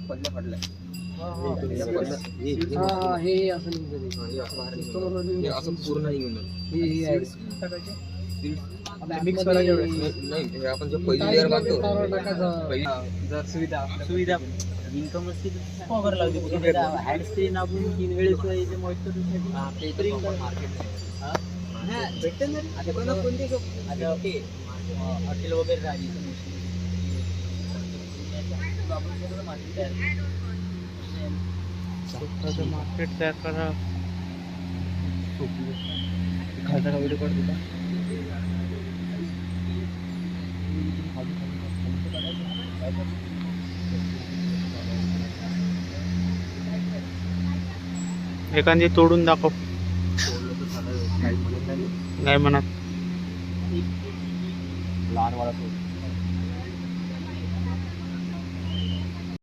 पल्ल्या फाटल्या. हे असं निघतं असं पूर्ण निघून मिक्स करायचं नाही. हे आपण जे पहिली लेअर बांधतो जर सुविधा इन्कम असते तर कव्हर लावते हँड स्क्रीन आपण 3 वेळेस याचे मॉइश्चरसाठी भेटते ना आता कोणते हॉटेल वगैरे राहिली मार्केट तयार करा खालचा व्हिडिओ काढ तुला एखादी तोडून दाखव नाही म्हणत लहान वाला